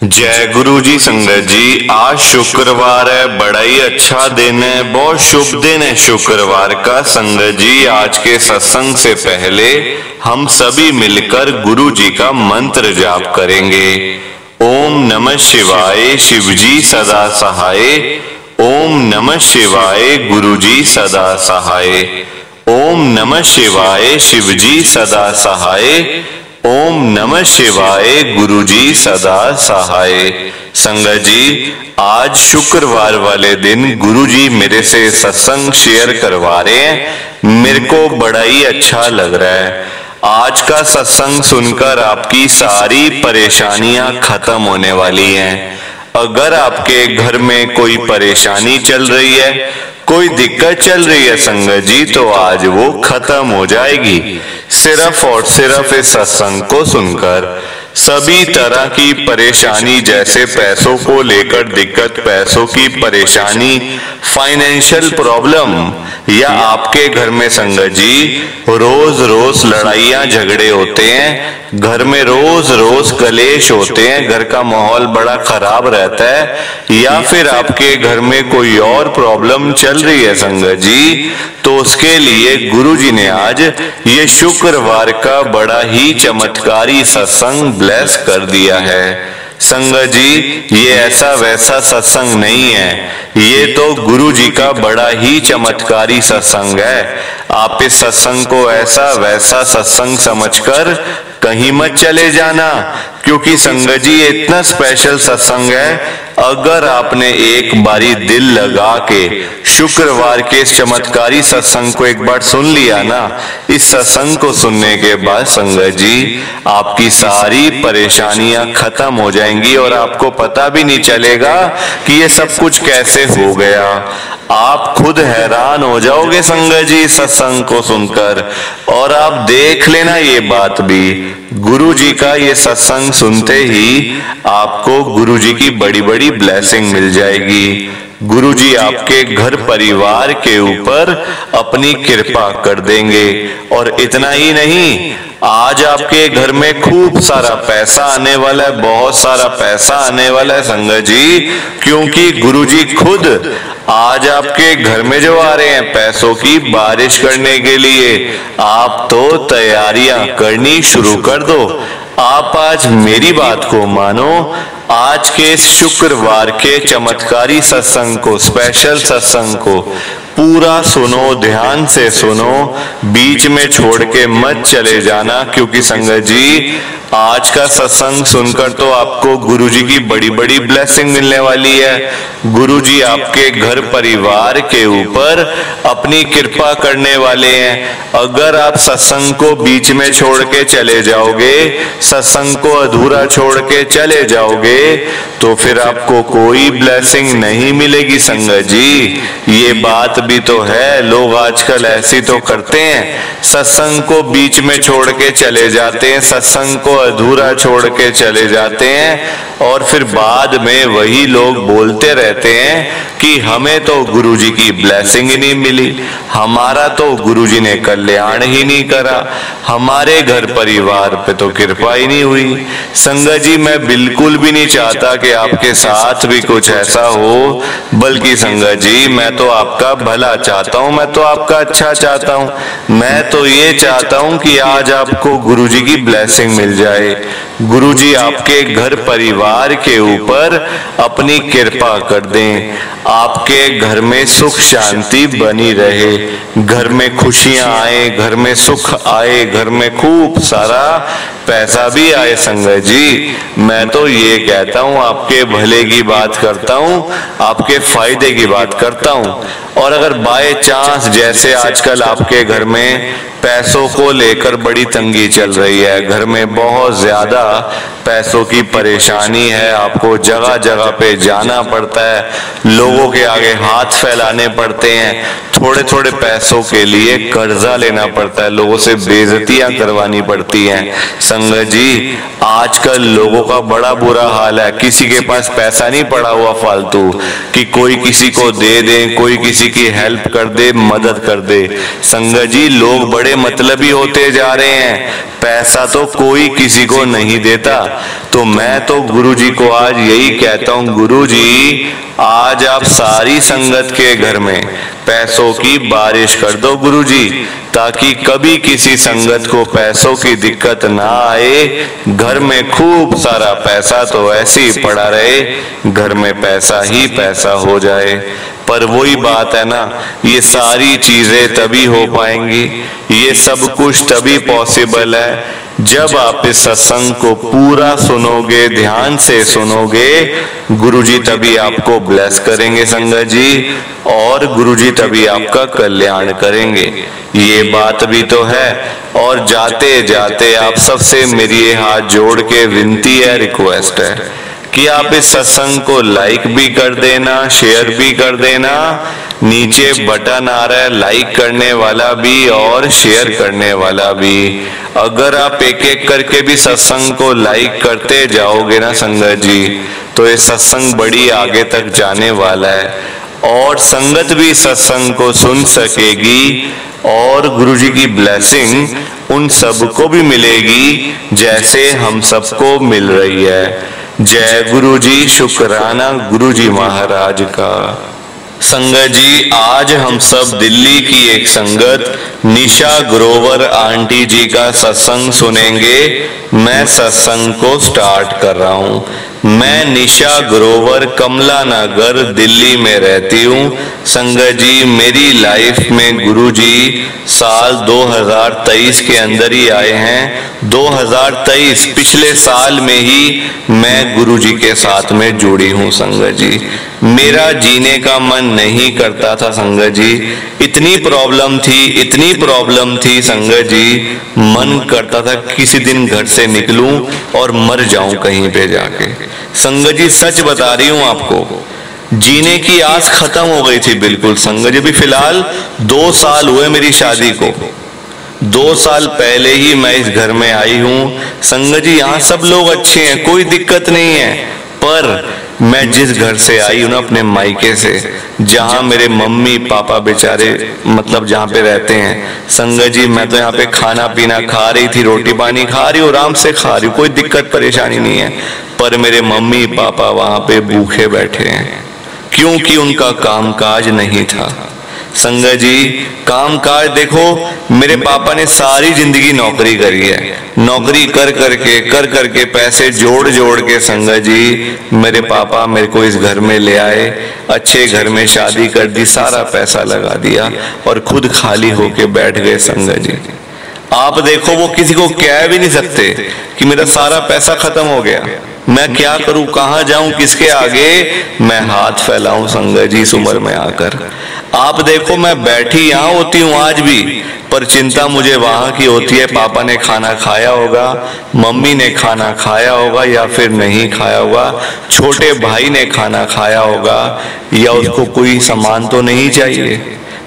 जय गुरु जी। संगत जी, आज शुक्रवार है, बड़ा ही अच्छा दिन है, बहुत शुभ दिन है शुक्रवार का। संगत जी, आज के सत्संग से पहले हम सभी मिलकर गुरु जी का मंत्र जाप करेंगे। ओम नमः शिवाय, शिव जी सदा सहाय। ओम नमः शिवाय, गुरु जी सदा सहाय। ओम नमः शिवाय, शिव जी सदा सहाय। ओम नमः शिवाय, गुरु जी सदा सहाय। संगत जी, आज शुक्रवार वाले दिन गुरु जी मेरे से सत्संग शेयर करवा रहे हैं। मेरे को बड़ा ही अच्छा लग रहा है। आज का सत्संग सुनकर आपकी सारी परेशानियां खत्म होने वाली हैं। अगर आपके घर में कोई परेशानी चल रही है, कोई दिक्कत चल रही है संगत जी, तो आज वो खत्म हो जाएगी सिर्फ और सिर्फ इस सत्संग को सुनकर। सभी तरह की परेशानी, जैसे पैसों को लेकर दिक्कत, पैसों की परेशानी, फाइनेंशियल प्रॉब्लम, या आपके घर में संगत जी रोज रोज लड़ाइयां झगड़े होते हैं, घर में रोज रोज कलेश होते हैं, घर का माहौल बड़ा खराब रहता है, या फिर आपके घर में कोई और प्रॉब्लम चल रही है संगत जी, तो उसके लिए गुरु जी ने आज ये शुक्रवार का बड़ा ही चमत्कारी सत्संग ब्लेस कर दिया है। संगत जी, ये ऐसा वैसा सत्संग नहीं है, ये तो गुरु जी का बड़ा ही चमत्कारी सत्संग है। आप इस सत्संग को ऐसा वैसा सत्संग समझकर कहीं मत चले जाना, क्योंकि संगत जी ये इतना स्पेशल सत्संग है। अगर आपने एक बारी दिल लगा के शुक्रवार के इस चमत्कारी सत्संग को एक बार सुन लिया ना, इस सत्संग को सुनने के बाद संगत जी आपकी सारी परेशानियां खत्म हो जाएंगी और आपको पता भी नहीं चलेगा कि ये सब कुछ कैसे हो गया। आप खुद हैरान हो जाओगे संगत जी सत्संग को सुनकर। और आप देख लेना ये बात भी, गुरु जी का ये सत्संग सुनते ही आपको गुरु जी की बड़ी बड़ी ब्लेसिंग मिल जाएगी। गुरु जी आपके घर परिवार के ऊपर अपनी कृपा कर देंगे। और इतना ही नहीं, आज आपके घर में खूब सारा पैसा आने वाला है, बहुत सारा पैसा आने वाला है संगत जी, क्योंकि गुरु जी खुद आज आपके घर में जो आ रहे हैं पैसों की बारिश करने के लिए। आप तो तैयारियां करनी शुरू कर दो। आप आज मेरी बात को मानो, आज के इस शुक्रवार के चमत्कारी सत्संग को, स्पेशल सत्संग को पूरा सुनो, ध्यान से सुनो, बीच में छोड़ के मत चले जाना, क्योंकि संगत जी आज का सत्संग सुनकर तो आपको गुरु जी की बड़ी बड़ी ब्लेसिंग मिलने वाली है। गुरु जी आपके घर परिवार के ऊपर अपनी कृपा करने वाले हैं। अगर आप सत्संग को बीच में छोड़ के चले जाओगे, सत्संग को अधूरा छोड़ के चले जाओगे, तो फिर आपको कोई ब्लेसिंग नहीं मिलेगी संगत जी। ये बात भी तो है, लोग आजकल ऐसी तो करते हैं, सत्संग को बीच में छोड़ के चले जाते हैं, सत्संग को अधूरा छोड़ के चले जाते हैं, और फिर बाद में वही लोग बोलते रहते हैं कि हमें तो गुरु जी की ब्लेसिंग ही नहीं मिली, हमारा तो गुरु जी ने कल्याण ही नहीं करा, हमारे घर परिवार पे तो कृपा ही नहीं हुई। संगत जी, मैं बिल्कुल भी नहीं चाहता कि आपके साथ भी कुछ ऐसा हो, बल्कि संगत जी मैं तो आपका भला चाहता हूँ, मैं तो आपका अच्छा चाहता हूँ। मैं तो ये चाहता हूँ कि आज आपको गुरु जी की ब्लेसिंग मिल जाए, गुरु जी आपके घर परिवार के ऊपर अपनी कृपा कर दें, आपके घर में सुख शांति बनी रहे, घर में खुशियां आए, घर में सुख आए, घर में खूब सारा पैसा भी आए। संगत जी मैं तो ये कहता हूँ, आपके भले की बात करता हूँ, आपके फायदे की बात करता हूँ। और अगर बाय चांस जैसे आजकल आपके घर में पैसों को लेकर बड़ी तंगी चल रही है, घर में बहुत ज्यादा पैसों की परेशानी है, आपको जगह जगह पे जाना पड़ता है, लोगों के आगे हाथ फैलाने पड़ते हैं, थोड़े थोड़े पैसों के लिए कर्जा लेना पड़ता है, लोगों से बेइज्जतियां करवानी पड़ती हैं। संगत जी, आजकल लोगों का बड़ा बुरा हाल है। किसी के पास पैसा नहीं पड़ा हुआ फालतू कि कोई किसी को दे दे, कोई किसी की हेल्प कर दे, मदद कर दे। संगत जी, लोग बड़े मतलबी होते जा रहे हैं, पैसा तो कोई किसी को नहीं देता। तो मैं तो गुरुजी को आज यही कहता हूँ, गुरुजी आज आप सारी संगत के घर में पैसों की बारिश कर दो गुरुजी, ताकि कभी किसी संगत को पैसों की दिक्कत ना आए। घर में खूब सारा पैसा तो ऐसे ही पड़ा रहे, घर में पैसा ही पैसा हो जाए। पर वही बात है ना, ये सारी चीजें तभी हो पाएंगी, ये सब कुछ तभी पॉसिबल है जब आप इस सत्संग को पूरा सुनोगे, ध्यान से सुनोगे। गुरुजी तभी आपको ब्लेस करेंगे संगत जी, और गुरुजी तभी आपका कल्याण करेंगे। ये बात भी तो है। और जाते जाते आप सबसे मेरी ये हाथ जोड़ के विनती है, रिक्वेस्ट है कि आप इस सत्संग को लाइक भी कर देना, शेयर भी कर देना। नीचे बटन आ रहा है लाइक करने वाला भी और शेयर करने वाला भी। अगर आप एक एक करके भी सत्संग को लाइक करते जाओगे ना संगत जी, तो ये सत्संग बड़ी आगे तक जाने वाला है, और संगत भी सत्संग को सुन सकेगी, और गुरुजी की ब्लेसिंग उन सबको भी मिलेगी जैसे हम सबको मिल रही है। जय गुरुजी, शुक्राना गुरुजी महाराज का। संगत जी, आज हम सब दिल्ली की एक संगत निशा ग्रोवर आंटी जी का सत्संग सुनेंगे। मैं सत्संग को स्टार्ट कर रहा हूँ। मैं निशा ग्रोवर कमला नगर दिल्ली में रहती हूँ। संगत जी, मेरी लाइफ में गुरुजी साल 2023 के अंदर ही आए हैं। 2023 पिछले साल में ही मैं गुरुजी के साथ में जुड़ी हूँ। संगत जी, मेरा जीने का मन नहीं करता था संगत जी, इतनी प्रॉब्लम थी संगत जी, मन करता था किसी दिन घर से निकलूं और मर जाऊं कहीं पे जाके। संगत जी, सच बता रही हूं आपको, जीने की आस खत्म हो गई थी बिल्कुल। संगत जी, अभी फिलहाल 2 साल हुए मेरी शादी को। 2 साल पहले ही मैं इस घर में आई हूँ। संगत जी, यहाँ सब लोग अच्छे हैं, कोई दिक्कत नहीं है, पर मैं जिस घर से आई हूँ ना, अपने मायके से, जहाँ मेरे मम्मी पापा बेचारे मतलब जहाँ पे रहते हैं, संगत जी, मैं तो यहाँ पे खाना पीना खा रही थी, रोटी पानी खा रही हूँ, आराम से खा रही हूँ, कोई दिक्कत परेशानी नहीं है। पर मेरे मम्मी पापा वहाँ पे भूखे बैठे हैं, क्योंकि उनका कामकाज नहीं था। संगत जी, कामकाज देखो, मेरे पापा ने सारी जिंदगी नौकरी करी है, नौकरी कर करके पैसे जोड़ जोड़ के संगत जी मेरे पापा मेरे को इस घर में ले आए, अच्छे घर में शादी कर दी, सारा पैसा लगा दिया और खुद खाली होके बैठ गए। संगत जी, आप देखो, वो किसी को कह भी नहीं सकते कि मेरा सारा पैसा खत्म हो गया, मैं क्या करूं, कहां जाऊं, किसके आगे मैं हाथ फैलाऊं। संगत जी, इस उम्र में आकर आप देखो, मैं बैठी यहाँ होती हूँ आज भी, पर चिंता मुझे वहां की होती है, पापा ने खाना खाया होगा, मम्मी ने खाना खाया होगा या फिर नहीं खाया होगा, छोटे भाई ने खाना खाया होगा, या उसको कोई सामान तो नहीं चाहिए,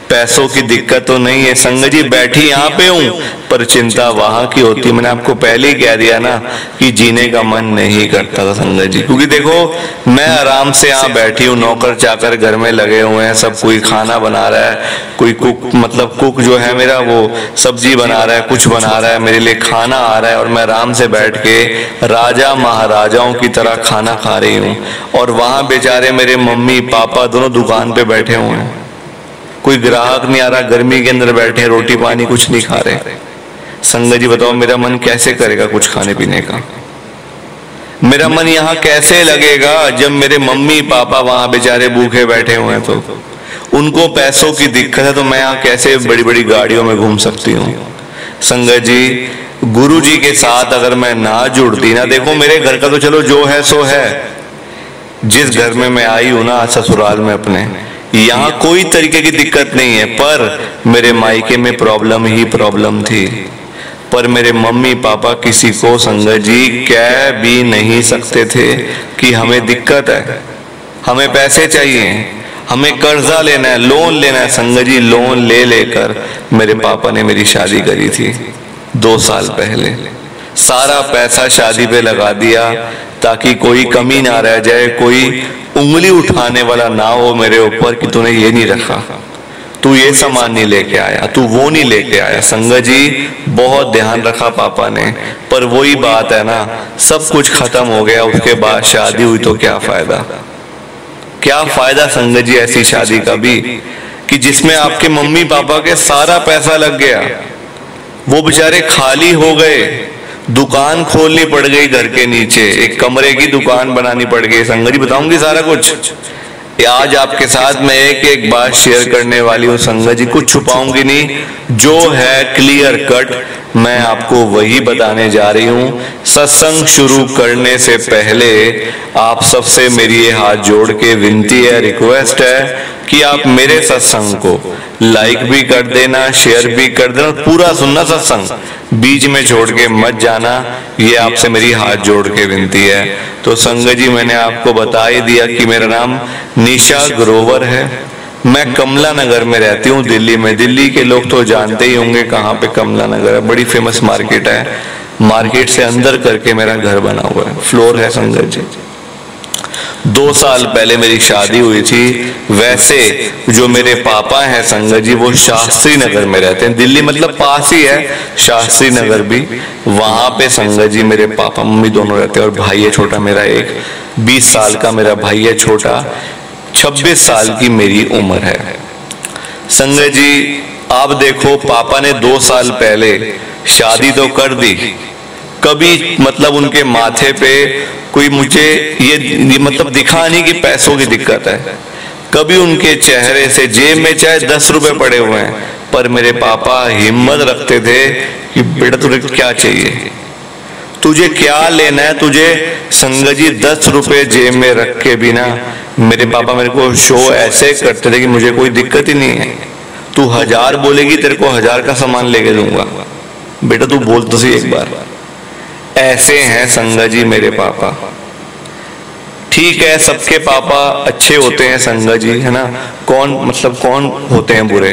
पैसों की दिक्कत तो नहीं है। संगत जी, बैठी यहाँ पे हूँ, पर चिंता वहां की होती। मैंने आपको पहले ही कह दिया ना कि जीने का मन नहीं करता था संगत जी, क्योंकि देखो मैं आराम से यहाँ बैठी हूँ, नौकर चाकर घर में लगे हुए हैं, सब कोई खाना बना रहा है, कोई कुक जो है मेरा, वो सब्जी बना रहा है, कुछ बना रहा है, मेरे लिए खाना आ रहा है, और मैं आराम से बैठ के राजा महाराजाओं की तरह खाना खा रही हूँ। और वहां बेचारे मेरे मम्मी पापा दोनों दुकान पे बैठे हुए हैं, कोई ग्राहक नहीं आ रहा, गर्मी के अंदर बैठे, रोटी पानी कुछ नहीं खा रहे। संगत जी, बताओ मेरा मन कैसे करेगा कुछ खाने पीने का? मेरा मन यहाँ कैसे लगेगा जब मेरे मम्मी पापा वहां बेचारे भूखे बैठे हुए हैं, तो उनको पैसों की दिक्कत है, तो मैं यहाँ कैसे बड़ी बड़ी गाड़ियों में घूम सकती हूँ? संगत जी, गुरु जी के साथ अगर मैं ना जुड़ती ना, देखो मेरे घर का तो चलो जो है सो है, जिस घर में मैं आई हूँ ना ससुराल में अपने, यहाँ कोई तरीके की दिक्कत नहीं है, पर मेरे मायके में प्रॉब्लम ही प्रॉब्लम थी। पर मेरे मम्मी पापा किसी को संगत जी कह भी नहीं सकते थे कि हमें दिक्कत है, हमें पैसे चाहिए, हमें कर्जा लेना है, लोन लेना है। संगत जी लोन ले लेकर मेरे पापा ने मेरी शादी करी थी 2 साल पहले। सारा पैसा शादी पे लगा दिया ताकि कोई कमी ना रह जाए, कोई उंगली उठाने वाला ना हो मेरे ऊपर कि तूने ये नहीं रखा, तू ये सामान नहीं लेके आया, तू वो नहीं लेके आया। संगत जी बहुत ध्यान रखा पापा ने, पर वही बात है ना, सब कुछ खत्म हो गया। उसके बाद शादी हुई तो क्या फायदा, क्या फायदा संगत जी ऐसी शादी का भी कि जिसमें आपके मम्मी पापा के सारा पैसा लग गया, वो बेचारे खाली हो गए, दुकान खोलनी पड़ गई घर के नीचे, एक कमरे की दुकान बनानी पड़ गई। संगत जी बताऊंगी सारा कुछ। आज आपके साथ मैं एक बात शेयर करने वाली हूँ संगत जी, कुछ छुपाऊंगी नहीं, जो है क्लियर कट मैं आपको वही बताने जा रही हूँ। सत्संग शुरू करने से पहले आप सबसे मेरी ये हाथ जोड़ के विनती है, रिक्वेस्ट है कि आप मेरे सत्संग को लाइक भी कर देना, शेयर भी कर देना, पूरा सुनना सत्संग, बीच में छोड़ के मत जाना, ये आपसे मेरी हाथ जोड़ के विनती है। तो संगत जी मैंने आपको बता ही दिया कि मेरा नाम निशा ग्रोवर है, मैं कमला नगर में रहती हूँ दिल्ली में। दिल्ली के लोग तो जानते ही होंगे कहाँ पे कमला नगर है, बड़ी फेमस मार्केट है, मार्केट से अंदर करके मेरा घर बना हुआ है, फ्लोर है संगत जी। 2 साल पहले मेरी शादी हुई थी। वैसे जो मेरे पापा हैं संगत जी वो शास्त्री नगर में रहते हैं, दिल्ली मतलब पास ही है शास्त्री नगर भी, वहां पे संगत जी मेरे पापा मम्मी दोनों रहते हैं। और भाई है छोटा मेरा, एक 20 साल का मेरा भाई है छोटा, 26 साल की मेरी उम्र है। संगत जी आप देखो पापा ने 2 साल पहले शादी तो कर दी, कभी मतलब उनके माथे पे कोई मुझे ये मतलब दिखा नहीं कि पैसों की दिक्कत है, कभी उनके चेहरे से जेब में चाहे 10 रुपए पड़े हुए हैं, पर मेरे पापा हिम्मत रखते थे कि बेटा तुझे क्या चाहिए, तुझे क्या लेना है, तुझे संगत जी 10 रुपए जेब में रख के भी ना मेरे पापा मेरे को शो ऐसे करते थे कि मुझे कोई दिक्कत ही नहीं है, तू 1000 बोलेगी तेरे को 1000 का सामान लेके दूंगा, बेटा तू बोल तो सही एक बार। ऐसे हैं संगत जी मेरे पापा। ठीक है सबके पापा अच्छे होते हैं संगत जी, है ना, कौन मतलब कौन होते हैं बुरे,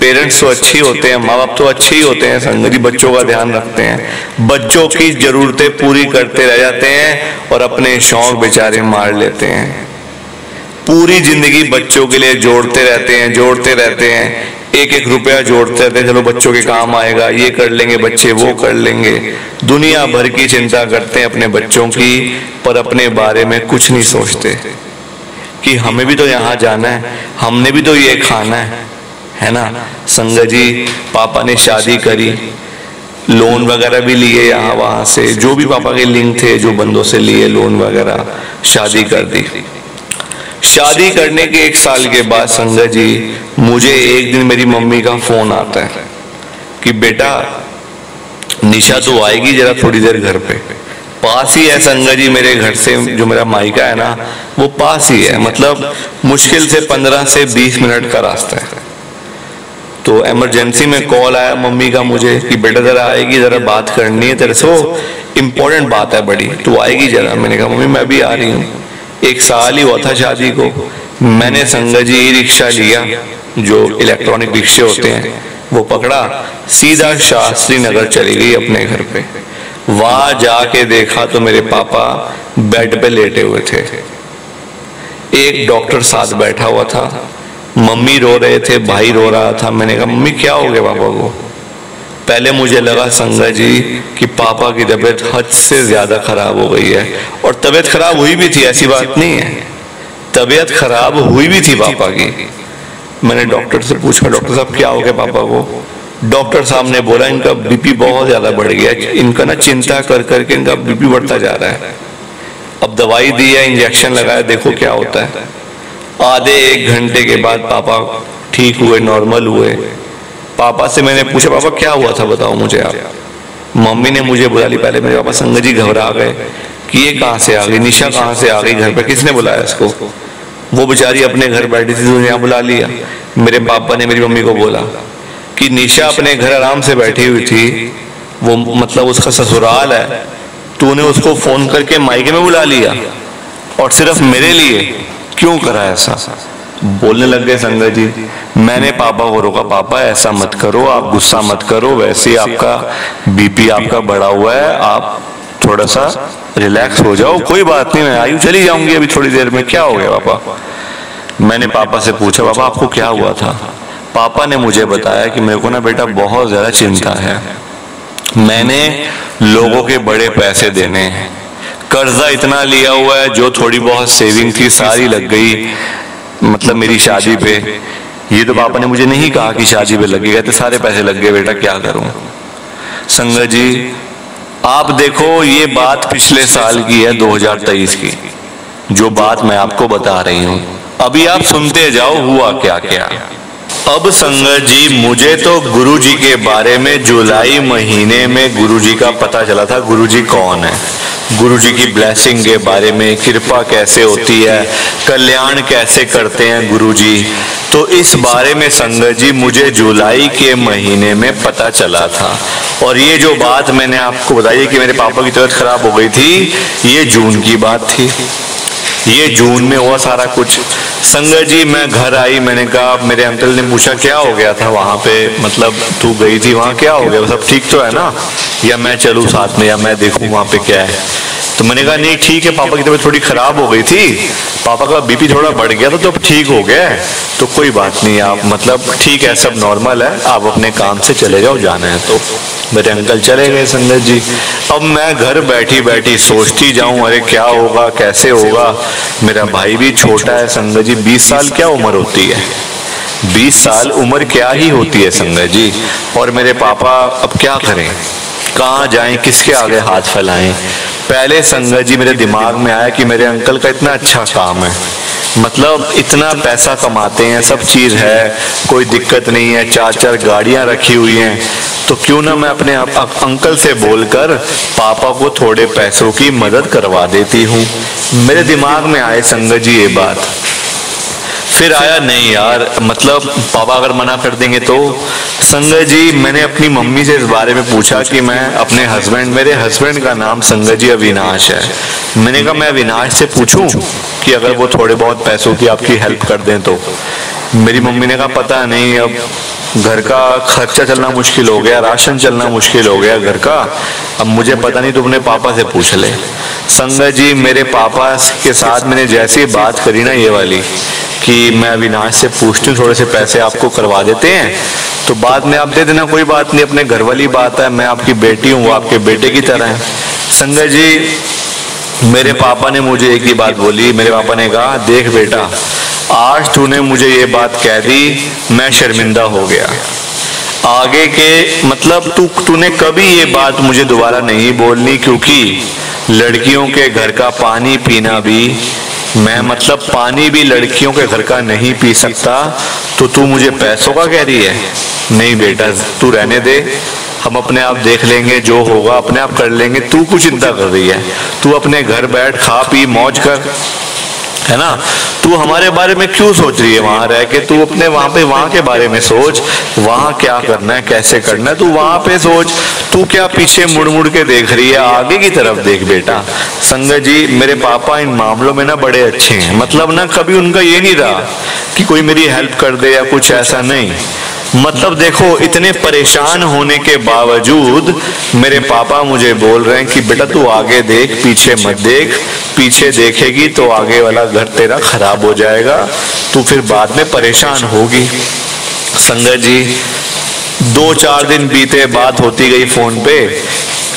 पेरेंट्स तो अच्छे होते हैं, माँ बाप तो अच्छे ही होते हैं संगत जी, बच्चों का ध्यान रखते हैं, बच्चों की जरूरतें पूरी करते रह जाते हैं और अपने शौक बेचारे मार लेते हैं। पूरी जिंदगी बच्चों के लिए जोड़ते रहते हैं, एक एक रुपया जोड़ते रहते हैं, चलो बच्चों के काम आएगा, ये कर लेंगे बच्चे, वो कर लेंगे, दुनिया भर की चिंता करते हैं अपने बच्चों की, पर अपने बारे में कुछ नहीं सोचते कि हमें भी तो यहाँ जाना है, हमने भी तो ये खाना है ना। संगत जी पापा ने शादी करी, लोन वगैरह भी लिए यहाँ वहां से, जो भी पापा के लिंक थे जो बंदों से लिए लोन वगैरह, शादी कर दी। शादी करने के 1 साल के बाद संगत जी मुझे एक दिन मेरी मम्मी का फोन आता है कि बेटा निशा तो आएगी जरा थोड़ी देर घर पे, पास ही है संगत जी मेरे घर से, जो मेरा मायका है ना वो पास ही है, मतलब मुश्किल से 15 से 20 मिनट का रास्ता है। तो इमरजेंसी में कॉल आया मम्मी का मुझे कि बेटा जरा आएगी, जरा बात करनी है तेरे से, इम्पोर्टेंट बात है बड़ी, तू आएगी जरा। मैंने कहा मम्मी मैं भी आ रही हूँ। 1 साल ही हुआ था शादी को, मैंने संगत जी ई रिक्शा लिया, जो इलेक्ट्रॉनिक रिक्शे होते हैं वो पकड़ा, सीधा शास्त्री नगर चली गई अपने घर पे। वहां जाके देखा तो मेरे पापा बेड पे लेटे हुए थे, एक डॉक्टर साथ बैठा हुआ था, मम्मी रो रहे थे, भाई रो रहा था। मैंने कहा मम्मी क्या हो गया पापा को? पहले मुझे लगा संगत जी कि पापा की तबीयत हद से ज्यादा खराब हो गई है, और तबीयत खराब हुई भी थी, ऐसी बात नहीं है, तबीयत खराब हुई भी थी पापा की। मैंने डॉक्टर से पूछा डॉक्टर साहब क्या हो गया पापा को? डॉक्टर साहब ने बोला इनका बीपी बहुत ज्यादा बढ़ गया, इनका ना चिंता कर करके इनका बीपी बढ़ता जा रहा है। अब दवाई दी है, इंजेक्शन लगाया, देखो क्या होता है। आधे 1 घंटे के बाद पापा ठीक हुए, नॉर्मल हुए। पापा से मैंने पूछा पापा क्या हुआ था बताओ मुझे आप। मम्मी ने मुझे बुला ली। पहले मेरे पापा संगत जी घबरा गए कि ये कहाँ से आ गई, निशा कहाँ से आ गई घर पे, किसने बुलाया इसको? वो बेचारी अपने घर बैठी थी तो यहाँ बुला लिया। मेरे पापा ने मेरी मम्मी को बोला कि निशा अपने घर आराम से बैठी हुई थी, वो मतलब उसका ससुराल है, तूने उसको फोन करके मायके में बुला लिया और सिर्फ मेरे लिए क्यों करा ऐसा? बोलने लग गए संगत जी। मैंने पापा को रोका, पापा ऐसा मत करो, आप गुस्सा मत करो, वैसे ही आपका बीपी आपका बढ़ा हुआ है, आप थोड़ा सा रिलैक्स हो जाओ, कोई बात नहीं, मैं आयु चली जाऊंगी अभी थोड़ी देर में, क्या हो गया पापा? मैंने पापा से पूछा, पापा आपको क्या हुआ था? पापा ने मुझे बताया कि मेरे को ना बेटा बहुत ज्यादा चिंता है, मैंने लोगों के बड़े पैसे देने हैं, कर्जा इतना लिया हुआ है, जो थोड़ी बहुत सेविंग थी सारी लग गई, मतलब मेरी शादी पे। ये तो पापा ने मुझे नहीं कहा कि शादी पे लगेगा, तो सारे पैसे लग गए, बेटा क्या करूं? संगत जी आप देखो, ये बात पिछले साल की है, 2023 की, जो बात मैं आपको बता रही हूं, अभी आप सुनते जाओ हुआ क्या क्या। अब संगत जी मुझे तो गुरुजी के बारे में जुलाई महीने में गुरुजी का पता चला था, गुरुजी कौन है, गुरुजी की ब्लेसिंग के बारे में, कृपा कैसे होती है, कल्याण कैसे करते हैं गुरुजी। तो इस बारे में संगत जी मुझे जुलाई के महीने में पता चला था, और ये जो बात मैंने आपको बताई कि मेरे पापा की तबीयत खराब हो गई थी, ये जून की बात थी, ये जून में हुआ सारा कुछ। संगत जी मैं घर आई, मैंने कहा, मेरे अंकल ने पूछा क्या हो गया था वहां पे, मतलब तू गई थी वहां, क्या हो गया, सब ठीक तो है ना, या मैं चलूं साथ में, या मैं देखूं वहां पे क्या है? तो मैंने कहा नहीं ठीक है, पापा की तबीयत थोड़ी खराब हो गई थी, पापा का बीपी थोड़ा बढ़ गया था, तो अब ठीक हो गया है, तो कोई बात नहीं, आप मतलब ठीक है, सब नॉर्मल है, आप अपने काम से चले जाओ, जाना है तो। मेरे अंकल चले गए संगत जी। अब मैं घर बैठी बैठी सोचती जाऊं, अरे क्या होगा, कैसे होगा, मेरा भाई भी छोटा है संगत जी, 20 साल क्या उम्र होती है, 20 साल उम्र क्या ही होती है संगत जी, और मेरे पापा अब क्या करें, कहाँ जाएं, किसके आगे हाथ फैलाएं? पहले संगत जी मेरे दिमाग में आया कि मेरे अंकल का इतना अच्छा काम है, मतलब इतना पैसा कमाते हैं, सब चीज है, कोई दिक्कत नहीं है, 4-4 गाड़ियां रखी हुई हैं, तो क्यों ना मैं अपने अंकल से बोलकर पापा को थोड़े पैसों की मदद करवा देती हूँ। मेरे दिमाग में आए संगत जी ये बात, फिर आया नहीं यार, मतलब पापा अगर मना कर देंगे तो। संगत जी मैंने अपनी मम्मी से इस बारे में पूछा कि मैं अपने हस्बैंड, मेरे हस्बैंड का नाम संगत जी अविनाश है, मैंने कहा मैं अविनाश से पूछूं कि अगर वो थोड़े बहुत पैसों की आपकी हेल्प कर दें तो। मेरी मम्मी ने कहा पता नहीं, अब घर का खर्चा चलना मुश्किल हो गया, राशन चलना मुश्किल हो गया घर का, अब मुझे पता नहीं, तुमने पापा से पूछ ले। संगत जी मेरे पापा के साथ मैंने जैसी बात करी ना ये वाली, कि मैं अविनाश से पूछती हूँ थोड़े से पैसे आपको करवा देते हैं, तो बाद में आप दे देना, कोई बात नहीं, अपने घर वाली बात है, मैं आपकी बेटी हूँ, वो आपके बेटे की तरह है। संगत जी मेरे पापा ने मुझे एक ही बात बोली, मेरे पापा ने कहा देख बेटा, आज तूने मुझे ये बात कह दी, मैं शर्मिंदा हो गया, आगे के मतलब तूने कभी ये बात मुझे दोबारा नहीं बोलनी, क्योंकि लड़कियों के घर का पानी पीना भी, मैं मतलब पानी भी लड़कियों के घर का नहीं पी सकता, तो तू मुझे पैसों का कह रही है? नहीं बेटा तू रहने दे, हम अपने आप देख लेंगे, जो होगा अपने आप कर लेंगे, तू कुछ चिंता कर रही है, तू अपने घर बैठ, खा पी मौज कर, है ना, तू हमारे बारे में क्यों सोच रही है, वहां रह के तू अपने वहां पे वहां के बारे में सोच, वहां क्या करना है, कैसे करना है, तू वहां पे सोच, तू क्या पीछे मुड़ मुड़ के देख रही है, आगे की तरफ देख बेटा। संगत जी मेरे पापा इन मामलों में ना बड़े अच्छे हैं, मतलब ना कभी उनका ये नहीं रहा कि कोई मेरी हेल्प कर दे या कुछ ऐसा नहीं, मतलब देखो इतने परेशान होने के बावजूद मेरे पापा मुझे बोल रहे हैं कि बेटा तू आगे देख, पीछे मत देख, पीछे देखेगी तो आगे वाला घर तेरा खराब हो जाएगा, तू फिर बाद में परेशान होगी। संगत जी 2-4 दिन बीते, बात होती गई फोन पे,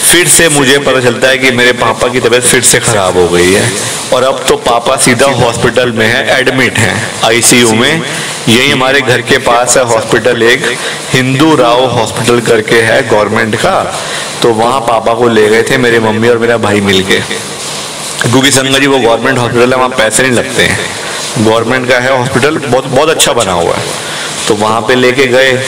फिर से मुझे पता चलता है कि मेरे पापा की तबीयत फिर से खराब हो गई है, और अब तो पापा सीधा हॉस्पिटल में है, एडमिट हैं आईसीयू में, यही हमारे घर के पास है हॉस्पिटल, एक हिंदू राव हॉस्पिटल करके है गवर्नमेंट का, तो वहां पापा को ले गए थे मेरे मम्मी और मेरा भाई मिलके, क्योंकि संगत जी वो गवर्नमेंट हॉस्पिटल है, वहाँ पैसे नहीं लगते हैं, गवर्नमेंट का है हॉस्पिटल, बहुत बहुत अच्छा बना हुआ है, तो वहां पे लेके गए।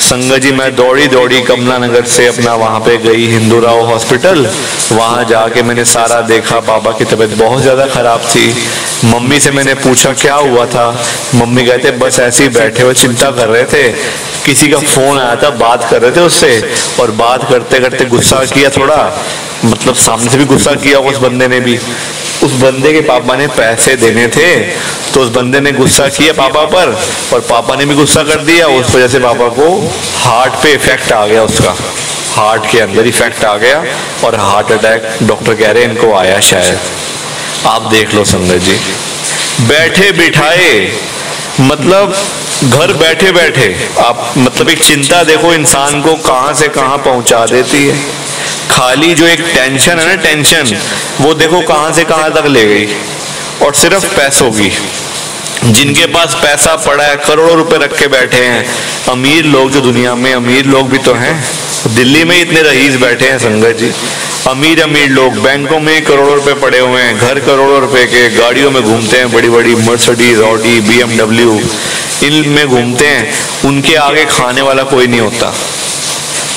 संगत जी मैं दौड़ी दौड़ी कमला नगर से अपना वहां पे गई हिंदू राव हॉस्पिटल, वहां जाके मैंने सारा देखा, पापा की तबीयत बहुत ज्यादा खराब थी। मम्मी से मैंने पूछा क्या हुआ था, मम्मी कहते बस ऐसे ही बैठे हुए चिंता कर रहे थे, किसी का फोन आया था, बात कर रहे थे उससे, और बात करते करते गुस्सा किया थोड़ा, मतलब सामने से भी गुस्सा किया उस बंदे ने भी, उस बंदे के पापा ने पैसे देने थे, तो उस बंदे ने गुस्सा किया पापा पर, और पापा ने भी गुस्सा कर दिया। उस वजह से पापा को हार्ट पे इफेक्ट आ गया, उसका हार्ट के अंदर इफेक्ट आ गया और हार्ट अटैक डॉक्टर कह रहे हैं इनको आया शायद। आप देख लो संगत जी, बैठे बिठाए, मतलब घर बैठे बैठे आप, मतलब एक चिंता देखो इंसान को कहां से कहां पहुंचा देती है। खाली जो एक टेंशन है ना, टेंशन, वो देखो कहां से कहां तक ले गई। और सिर्फ पैसों की, जिनके पास पैसा पड़ा है, करोड़ों रुपए रख के बैठे हैं, अमीर लोग जो दुनिया में अमीर लोग भी तो हैं, दिल्ली में इतने रईस बैठे हैं संगत जी, अमीर अमीर लोग बैंकों में करोड़ों रुपए पड़े हुए हैं, घर करोड़ों रुपए के, गाड़ियों में घूमते हैं, बड़ी बड़ी मर्सिडीज, ऑडी, BMW, इनमें घूमते हैं, उनके आगे खाने वाला कोई नहीं होता।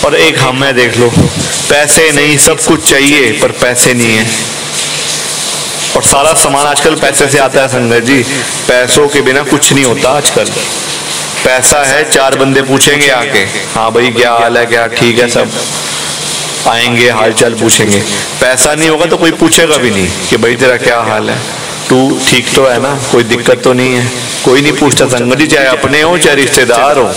और एक हमें देख लो, पैसे नहीं, सब कुछ चाहिए पर पैसे नहीं है, और सारा सामान आजकल पैसे से आता है संगत जी। पैसों के बिना कुछ नहीं होता आजकल। पैसा है, चार बंदे पूछेंगे आके, हाँ भाई क्या हाल है, क्या ठीक है, सब आएंगे हालचाल पूछेंगे। पैसा नहीं होगा तो कोई पूछेगा भी नहीं कि भाई तेरा क्या हाल है, तू ठीक तो है ना, कोई दिक्कत तो नहीं है, कोई नहीं पूछता संगत जी, चाहे अपने हो चाहे रिश्तेदार हो।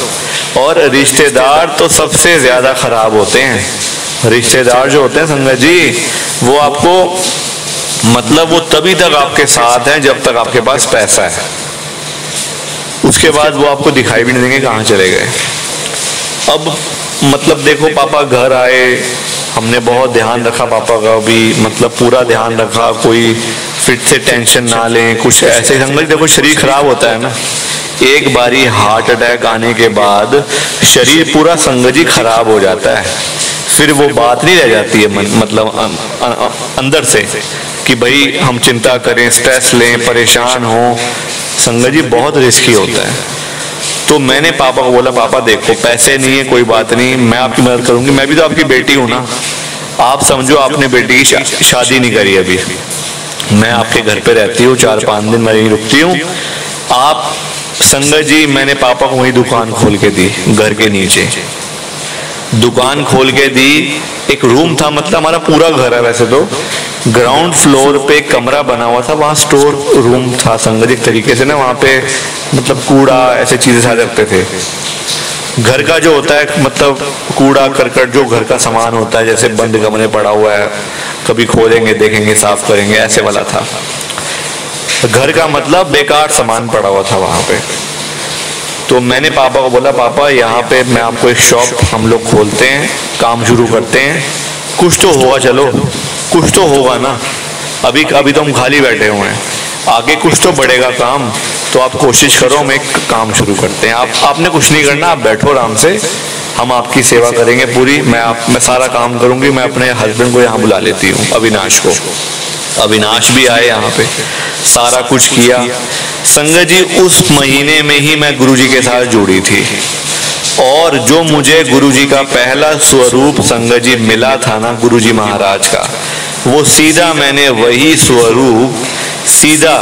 और रिश्तेदार तो सबसे ज्यादा खराब होते हैं। रिश्तेदार जो होते हैं संगत जी, वो आपको, मतलब वो तभी तक आपके साथ हैं जब तक आपके पास पैसा है, उसके बाद वो आपको दिखाई भी नहीं देंगे कहाँ चले गए। अब मतलब देखो, पापा घर आए, हमने बहुत ध्यान रखा पापा का भी, मतलब पूरा ध्यान रखा, कोई फिट से टेंशन ना लें, कुछ ऐसे। संगत देखो शरीर खराब होता है ना, एक बारी हार्ट अटैक आने के बाद शरीर पूरा संगत जी खराब हो जाता है, फिर वो बात नहीं रह जाती है मतलब अंदर से कि भाई हम चिंता करें, स्ट्रेस लें, परेशान हो। संगत जी बहुत रिस्की होता है। तो मैंने पापा को बोला, पापा देखो पैसे नहीं है कोई बात नहीं, मैं आपकी मदद करूंगी, मैं भी तो आपकी बेटी हूं ना। आप समझो आपने बेटी की शादी नहीं करी अभी, मैं आपके घर पे रहती हूँ, 4-5 दिन मैं यहीं रुकती हूँ। आप संगत जी, मैंने पापा को वही दुकान खोल के दी, घर के नीचे दुकान खोल के दी। एक रूम था, मतलब हमारा पूरा घर है वैसे तो, ग्राउंड फ्लोर पे एक कमरा बना हुआ था, वहां स्टोर रूम था संगत जी, एक तरीके से ना, वहां पे मतलब कूड़ा ऐसे चीजें साथ रखते थे। घर का जो होता है मतलब कूड़ा करकट जो घर का सामान होता है, जैसे बंद कमरे पड़ा हुआ है, कभी खोलेंगे देखेंगे साफ करेंगे, ऐसे वाला था घर का, मतलब बेकार सामान पड़ा हुआ था वहां पे। तो मैंने पापा को बोला, पापा यहाँ पे मैं आपको एक शॉप हम लोग खोलते हैं, काम शुरू करते हैं, कुछ तो होगा, चलो कुछ तो होगा ना, अभी तो हम खाली बैठे हुए हैं, आगे कुछ तो बढ़ेगा काम, तो आप कोशिश करो, हम एक काम शुरू करते हैं। आपने कुछ नहीं करना, आप बैठो आराम से, हम आपकी सेवा करेंगे पूरी, मैं सारा काम करूंगी। मैं अपने हस्बैंड को यहाँ बुला लेती हूँ, अविनाश को। अविनाश भी आए यहाँ पे, सारा कुछ किया। संगत जी उस महीने में ही मैं गुरुजी के साथ जुड़ी थी, और जो मुझे गुरुजी का पहला स्वरूप संगत जी मिला था ना, गुरुजी महाराज का, वो सीधा मैंने वही स्वरूप सीधा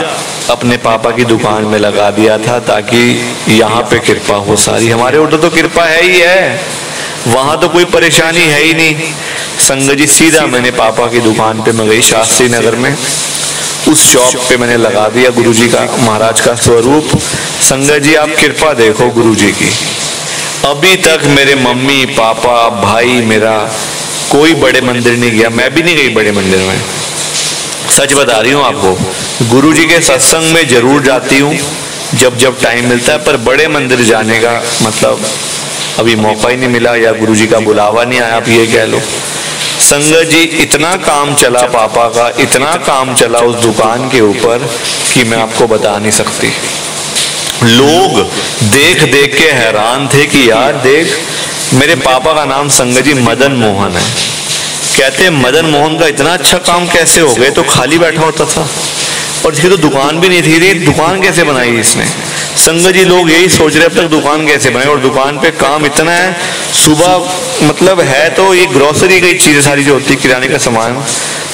अपने पापा की दुकान में लगा दिया था, ताकि यहाँ पे कृपा हो सारी। हमारे उधर तो कृपा है ही है, वहां तो कोई परेशानी है ही नहीं। संगत जी सीधा मैंने पापा की दुकान पे मैं गई, शास्त्री नगर में, उस शॉप पे मैंने लगा दिया गुरुजी का महाराज का स्वरूप। संगत जी आप कृपा देखो गुरुजी की, अभी तक मेरे मम्मी पापा भाई मेरा कोई बड़े मंदिर नहीं गया, मैं भी नहीं गई बड़े मंदिर में, सच बता रही हूँ आपको। गुरुजी के सत्संग में जरूर जाती हूँ जब जब टाइम मिलता है, पर बड़े मंदिर जाने का मतलब अभी मौका ही नहीं मिला, या गुरुजी का बुलावा नहीं आया, आप ये कह लो। संगत जी इतना काम चला पापा का, इतना काम चला उस दुकान के ऊपर कि मैं आपको बता नहीं सकती। लोग देख देख के हैरान थे कि यार देख, मेरे पापा का नाम संगत जी मदन मोहन है, कहते मदन मोहन का इतना अच्छा काम कैसे हो गए, तो खाली बैठा होता था और इसकी तो दुकान भी नहीं थी, दुकान कैसे बनाई इसने। संगत जी लोग यही सोच रहे अब तक दुकान कैसे बनाए, और दुकान पे काम इतना है, सुबह मतलब है तो ये ग्रोसरी की चीजें सारी जो होती है, किराने का सामान,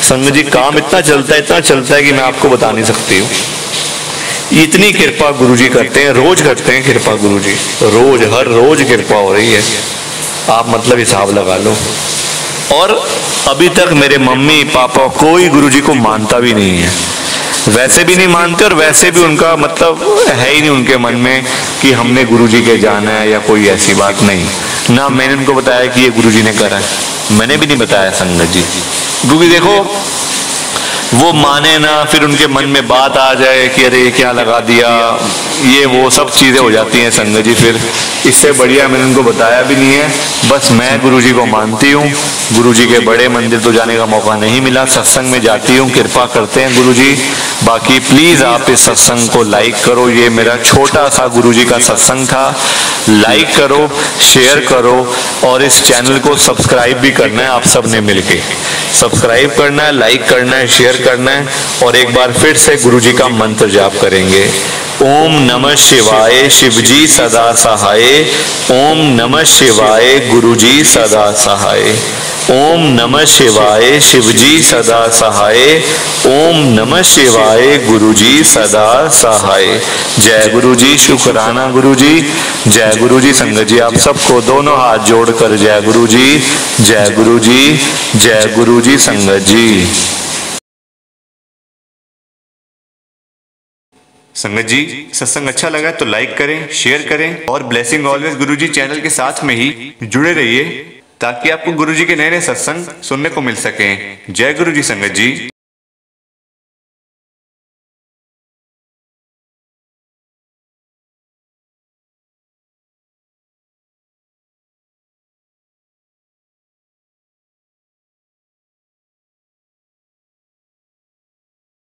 संगत जी काम इतना चलता है कि मैं आपको बता नहीं सकती हूँ। इतनी कृपा गुरुजी करते हैं, रोज करते हैं कृपा गुरुजी, रोज हर रोज कृपा हो रही है, आप मतलब हिसाब लगा लो। और अभी तक मेरे मम्मी पापा कोई गुरुजी को मानता भी नहीं है, वैसे भी नहीं मानते और वैसे भी उनका मतलब है ही नहीं उनके मन में कि हमने गुरुजी के जाना है या कोई ऐसी बात नहीं। ना मैंने उनको बताया कि ये गुरुजी ने करा है, मैंने भी नहीं बताया संगत जी, क्योंकि देखो वो माने ना, फिर उनके मन में बात आ जाए कि अरे क्या लगा दिया, ये वो सब चीजें हो जाती हैं संगत जी। फिर इससे बढ़िया मैंने उनको बताया भी नहीं है। बस मैं गुरुजी को मानती हूँ, गुरुजी के बड़े मंदिर तो जाने का मौका नहीं मिला, सत्संग में जाती हूँ, कृपा करते हैं गुरुजी। बाकी प्लीज आप इस सत्संग को लाइक करो, ये मेरा छोटा सा गुरुजी का सत्संग था। लाइक करो, शेयर करो और इस चैनल को सब्सक्राइब भी करना है, आप सब ने मिलके सब्सक्राइब करना है, लाइक करना है, शेयर करना है। और एक बार फिर से गुरुजी का मंत्र जाप करेंगे। ओम नमः शिवाय, शिवजी सदा सहाय। ओम नमः शिवाय, गुरुजी सदा सहाय। ओम नमः शिवाय, शिवजी सदा सहाय। ओम नमः शिवाय, गुरुजी सदा सहाय। जय गुरुजी, शुक्राना गुरुजी, जय गुरुजी। संगत जी आप सबको दोनों हाथ जोड़कर जय गुरुजी, जय गुरुजी, जय गुरुजी। संगत जी, संगत जी सत्संग अच्छा लगा तो लाइक करें, शेयर करें और ब्लेसिंग ऑलवेज गुरुजी चैनल के साथ में ही जुड़े रहिए ताकि आपको गुरुजी के नए नए सत्संग सुनने को मिल सकें। जय गुरुजी संगत जी।